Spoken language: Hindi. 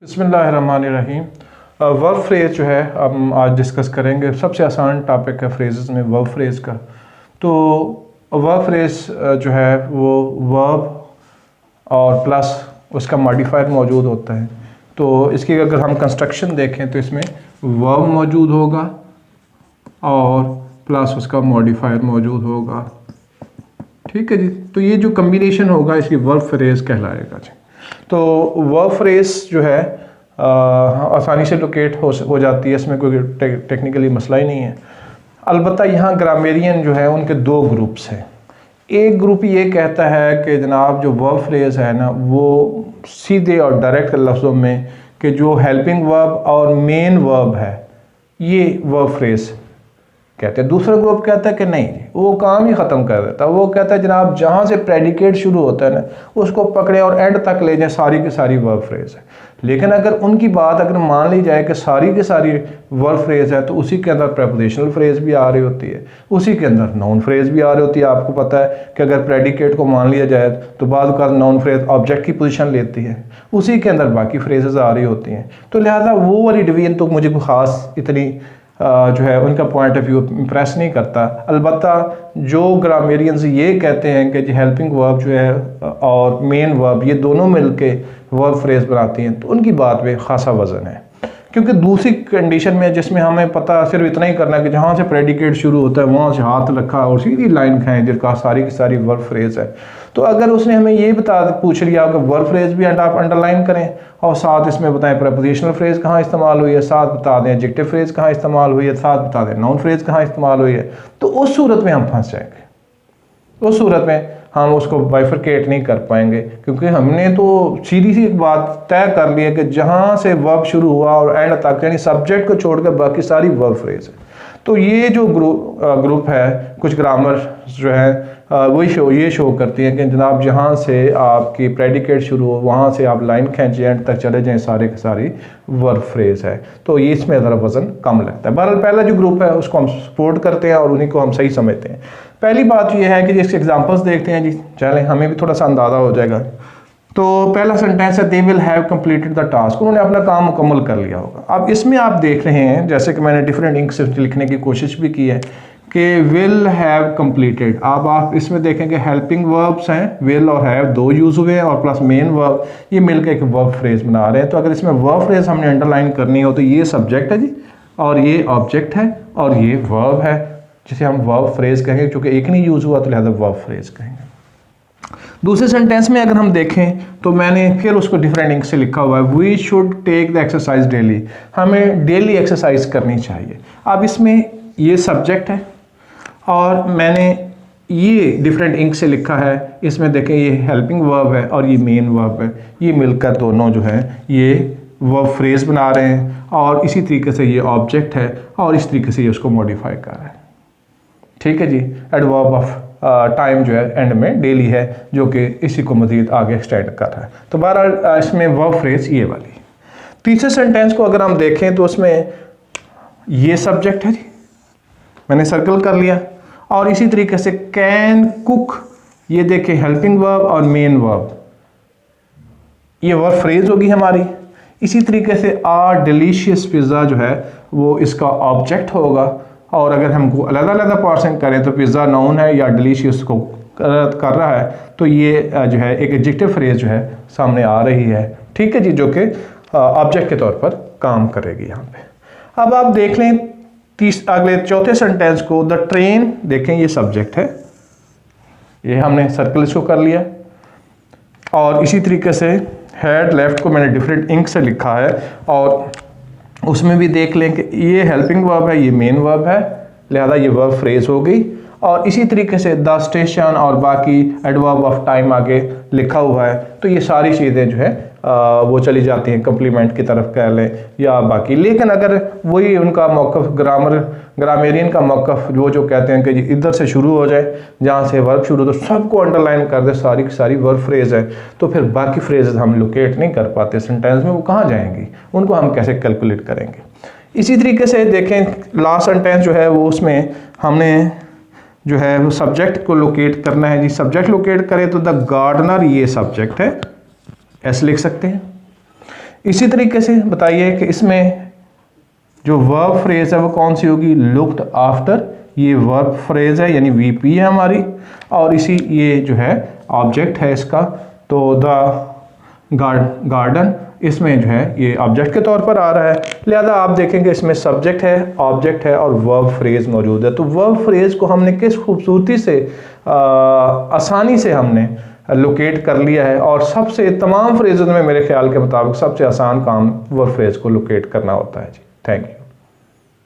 बिस्मिल्लाहिर्रहमानिर्रहीम। वर्ब फ्रेज़ जो है हम आज डिस्कस करेंगे। सबसे आसान टॉपिक है फ्रेज़ में वर्ब फ्रेज़ का। तो वर्ब फ्रेज़ जो है वो वर्ब और प्लस उसका मॉडिफायर मौजूद होता है। तो इसकी अगर हम कंस्ट्रक्शन देखें तो इसमें वर्ब मौजूद होगा और प्लस उसका मॉडिफायर मौजूद होगा। ठीक है जी। तो ये जो कम्बिनेशन होगा इसकी वर्ब फ्रेज़ कहलाएगा जी। तो वर्ब फ्रेज़ जो है आसानी से लोकेट हो जाती है, इसमें कोई टेक्निकली मसला ही नहीं है। अलबत्ता यहाँ ग्रामेरियन जो है उनके दो ग्रुप्स हैं। एक ग्रुप ये कहता है कि जनाब जो वर्ब फ्रेज़ है ना वो सीधे और डायरेक्ट लफ्ज़ों में कि जो हेल्पिंग वर्ब और मेन वर्ब है ये वर्ब फ्रेज़ कहते हैं। दूसरा ग्रुप कहता है कि नहीं, वो काम ही ख़त्म कर देता है। वो कहता है जनाब जहाँ से प्रेडिकेट शुरू होता है ना उसको पकड़े और एंड तक ले जाए, सारी की सारी वर्ब फ्रेज़ है। लेकिन अगर उनकी बात अगर मान ली जाए कि सारी की सारी वर्ब फ्रेज़ है तो उसी के अंदर प्रेपोजिशनल फ्रेज़ भी आ रही होती है, उसी के अंदर नाउन फ्रेज़ भी आ रही होती है। आपको पता है कि अगर प्रेडिकेट को मान लिया जाए तो बाद का नाउन फ्रेज़ ऑब्जेक्ट की पोजीशन लेती है, उसी के अंदर बाकी फ्रेजेस आ रही होती हैं। तो लिहाजा वो वाली डिवीजन तो मुझे कोई ख़ास इतनी जो है उनका पॉइंट ऑफ व्यू इम्प्रेस नहीं करता। अलबत्ता जो ग्रामेरियंस ये कहते हैं कि जो हेल्पिंग वर्ब जो है और मेन वर्ब ये दोनों मिलके वर्ब फ्रेज़ बनाती हैं तो उनकी बात में खासा वज़न है। क्योंकि दूसरी कंडीशन में जिसमें हमें पता सिर्फ इतना ही करना है कि जहाँ से प्रेडिकेट शुरू होता है वहाँ से हाथ रखा और सीधी लाइन खाएँ जिनका सारी की सारी वर्ब फ्रेज़ है। तो अगर उसने हमें ये पूछ लिया कि वर्ब फ्रेज़ भी आप अंडरलाइन करें और साथ इसमें बताएं प्रेपोजिशनल फ्रेज़ कहाँ इस्तेमाल हुई है, साथ बता दें एडजेक्टिव फ्रेज़ कहाँ इस्तेमाल हुई है, साथ बता दें नाउन फ्रेज़ कहाँ इस्तेमाल हुई है, तो उस सूरत में हम फंस जाएंगे। उस सूरत में हम उसको बाइफरकेट नहीं कर पाएंगे क्योंकि हमने तो सीधी सी बात तय कर ली है कि जहाँ से वर्ब शुरू हुआ और एंड तक यानी सब्जेक्ट को छोड़कर बाकी सारी वर्ब फ्रेज़ है। तो ये जो ग्रुप है कुछ ग्रामर जो है वही ये शो करती हैं कि जनाब जहाँ से आपकी प्रेडिकेट शुरू हो वहाँ से आप लाइन खींचे एंड तक चले जाएँ, सारे के सारी वर्ब फ्रेज़ है। तो ये इसमें ज़रा वज़न कम लगता है। बहरहाल पहला जो ग्रुप है उसको हम सपोर्ट करते हैं और उन्हीं को हम सही समझते हैं। पहली बात ये है कि जिसके एग्जांपल्स देखते हैं जी, चलें हमें भी थोड़ा सा अंदाज़ा हो जाएगा। तो पहला सेंटेंस है they will have completed the task, उन्होंने अपना काम मुकम्मल कर लिया होगा। अब इसमें आप देख रहे हैं जैसे कि मैंने डिफरेंट इंक से लिखने की कोशिश भी की है कि विल हैव कंप्लीटेड। अब आप इसमें देखें कि हेल्पिंग वर्ब्स हैं, विल और हैव दो यूज़ हुए हैं और प्लस मेन वर्ब ये मिलकर एक वर्ब फ्रेज़ बना रहे हैं। तो अगर इसमें वर्ब फ्रेज़ हमने अंडरलाइन करनी हो तो ये सब्जेक्ट है जी और ये ऑब्जेक्ट है और ये वर्ब है जिसे हम वर्ब फ्रेज़ कहेंगे। क्योंकि एक नहीं यूज़ हुआ तो लिहाजा वर्ब फ्रेज़ कहेंगे। दूसरे सेंटेंस में अगर हम देखें तो मैंने फिर उसको डिफरेंट इंक से लिखा हुआ है we should take the exercise daily, हमें डेली एक्सरसाइज करनी चाहिए। अब इसमें ये सब्जेक्ट है और मैंने ये डिफरेंट इंक से लिखा है, इसमें देखें ये हेल्पिंग वर्ब है और ये मेन वर्ब है, ये मिलकर दोनों जो है ये वर्ब फ्रेज़ बना रहे हैं और इसी तरीके से ये ऑब्जेक्ट है और इस तरीके से ये उसको मॉडिफाई कर रहा है। ठीक है जी। एडवर्ब ऑफ टाइम जो है एंड में डेली है जो कि इसी को मज़ीद आगे एक्सटेंड कर रहा है। तो बहरहाल इसमें वर्ब फ्रेज़ ये वाली। तीसरे सेंटेंस को अगर हम देखें तो उसमें ये सब्जेक्ट है जी, मैंने सर्कल कर लिया और इसी तरीके से कैन कुक, ये देखें हेल्पिंग वर्ब और मेन वर्ब, ये वर्ब फ्रेज़ होगी हमारी। इसी तरीके से आ डिलीशियस पिज़्ज़ा जो है वो इसका ऑब्जेक्ट होगा और अगर हमको अलग-अलग पार्सन करें तो पिज़्ज़ा नाउन है या डिलीशियस को कर रहा है तो ये जो है एक एडजेक्टिव फ्रेज़ जो है सामने आ रही है। ठीक है जी, जो कि ऑब्जेक्ट के तौर पर काम करेगी यहाँ पे। अब आप देख लें अगले चौथे सेंटेंस को, द ट्रेन, देखें ये सब्जेक्ट है, ये हमने सर्कल इसको कर लिया और इसी तरीके से हेड लेफ्ट को मैंने डिफरेंट इंक से लिखा है और उसमें भी देख लें कि ये हेल्पिंग वर्ब है, ये मेन वर्ब है, लिहाजा ये वर्ब फ्रेज़ हो गई। और इसी तरीके से द स्टेशन और बाकी एडवर्ब ऑफ टाइम आगे लिखा हुआ है तो ये सारी चीज़ें जो है वो चली जाती हैं कम्प्लीमेंट की तरफ कह लें या बाकी। लेकिन अगर वही उनका मौक़िफ़ ग्रामेरियन का मौक़िफ़ वो जो कहते हैं कि जी इधर से शुरू हो जाए, जहाँ से वर्ब शुरू हो तो सबको अंडरलाइन कर दे, सारी की सारी वर्ब फ्रेज़ है, तो फिर बाकी फ्रेजेस हम लोकेट नहीं कर पाते सेंटेंस में, वो कहाँ जाएंगी, उनको हम कैसे कैलकुलेट करेंगे। इसी तरीके से देखें लास्ट सेंटेंस जो है वो उसमें हमने जो है वो सब्जेक्ट को लोकेट करना है जी। सब्जेक्ट लोकेट करें तो द गार्डनर, ये सब्जेक्ट है, ऐसे लिख सकते हैं। इसी तरीके से बताइए कि इसमें जो वर्ब फ्रेज है वो कौन सी होगी, लुक्ड आफ्टर, ये वर्ब फ्रेज है यानी वीपी है हमारी, और इसी ये जो है ऑब्जेक्ट है इसका, तो द गार्डन इसमें जो है ये ऑब्जेक्ट के तौर पर आ रहा है, लिहाजा आप देखेंगे इसमें सब्जेक्ट है, ऑब्जेक्ट है और वर्ब फ्रेज मौजूद है। तो वर्ब फ्रेज को हमने किस खूबसूरती से आसानी से हमने लोकेट कर लिया है, और सबसे तमाम फ्रेजेस में मेरे ख्याल के मुताबिक सबसे आसान काम वर्ब फ्रेज को लोकेट करना होता है जी। Thank you.